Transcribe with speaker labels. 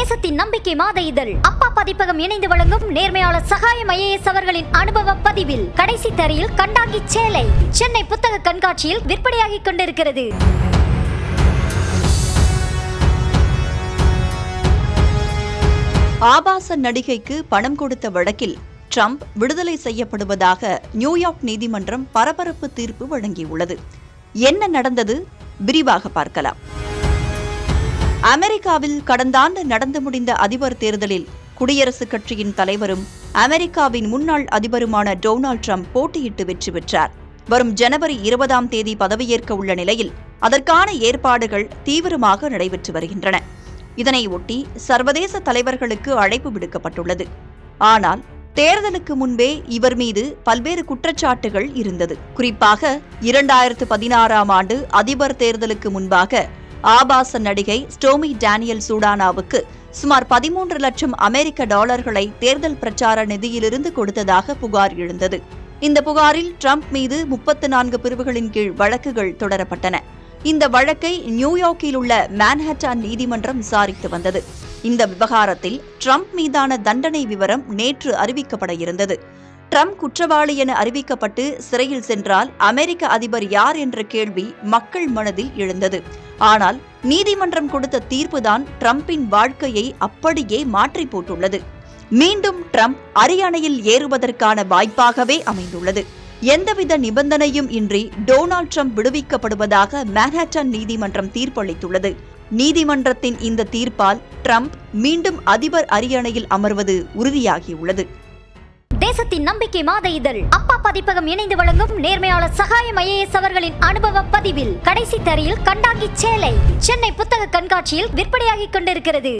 Speaker 1: தேசத்தின் நம்பிக்கை மாத இதழ் அப்பா பதிப்பகம் இணைந்து வழங்கும் நேர்மையாளர் சகாயம் IAS அவர்களின் அனுபவ பதிவில் கடைசி தரையில் கண்டாங்கி சேலை சென்னை புத்தக கண்காட்சியில் விற்பனையாகிக் கொண்டிருக்கிறது.
Speaker 2: ஆபாச நடிகைக்கு பணம் கொடுத்த வழக்கில் ட்ரம்ப் விடுதலை செய்யப்படுவதாக நியூயார்க் நீதிமன்றம் பரபரப்பு தீர்ப்பு வழங்கியுள்ளது. என்ன நடந்தது? விரிவாக பார்க்கலாம். அமெரிக்காவில் கடந்த ஆண்டு நடந்து முடிந்த அதிபர் தேர்தலில் குடியரசுக் கட்சியின் தலைவரும் அமெரிக்காவின் முன்னாள் அதிபருமான டொனால்ட் ட்ரம்ப் போட்டியிட்டு வெற்றி பெற்றார். வரும் ஜனவரி 20ஆம் தேதி பதவியேற்க உள்ள நிலையில் அதற்கான ஏற்பாடுகள் தீவிரமாக நடைபெற்று வருகின்றன. இதனை ஒட்டி சர்வதேச தலைவர்களுக்கு அழைப்பு விடுக்கப்பட்டுள்ளது. ஆனால் தேர்தலுக்கு முன்பே இவர் மீது பல்வேறு குற்றச்சாட்டுகள் இருந்தது. குறிப்பாக 2016ஆம் ஆண்டு அதிபர் தேர்தலுக்கு முன்பாக ஆபாச நடிகை ஸ்டோமி டேனியல் சூடானாவுக்கு சுமார் 13 லட்சம் அமெரிக்க டாலர்களை தேர்தல் பிரச்சார நிதியிலிருந்து கொடுத்ததாக புகார் எழுந்தது. இந்த புகாரில் ட்ரம்ப் மீது 34 பிரிவுகளின் கீழ் வழக்குகள் தொடரப்பட்டன. இந்த வழக்கை நியூயார்க்கில் உள்ள மான்ஹாட்டன் நீதிமன்றம் விசாரித்து வந்தது. இந்த விவகாரத்தில் ட்ரம்ப் மீதான தண்டனை விவரம் நேற்று அறிவிக்கப்பட இருந்தது. ட்ரம்ப் குற்றவாளி என அறிவிக்கப்பட்டு சிறையில் சென்றால் அமெரிக்க அதிபர் யார் என்ற கேள்வி மக்கள் மனதில் எழுந்தது. ஆனால் நீதிமன்றம் கொடுத்த தீர்ப்புதான் ட்ரம்பின் வாழ்க்கையை அப்படியே மாற்றி போட்டுள்ளது. மீண்டும் ட்ரம்ப் அரியணையில் ஏறுவதற்கான வாய்ப்பாகவே அமைந்துள்ளது. எந்தவித நிபந்தனையும் இன்றி டொனால்ட் ட்ரம்ப் விடுவிக்கப்படுவதாக மான்ஹாட்டன் நீதிமன்றம் தீர்ப்பளித்துள்ளது. நீதிமன்றத்தின் இந்த தீர்ப்பால் ட்ரம்ப் மீண்டும் அதிபர் அரியணையில் அமர்வது உறுதியாகியுள்ளது.
Speaker 1: தேசத்தின் நம்பிக்கை மாத இதழ் அப்பா பதிப்பகம் இணைந்து வழங்கும் நேர்மையாளர் சகாயம் IAS அவர்களின் அனுபவ பதிவில் கடைசி தரையில் கண்டாங்கி சேலை சென்னை புத்தக கண்காட்சியில் விற்பனையாகிக் கொண்டிருக்கிறது.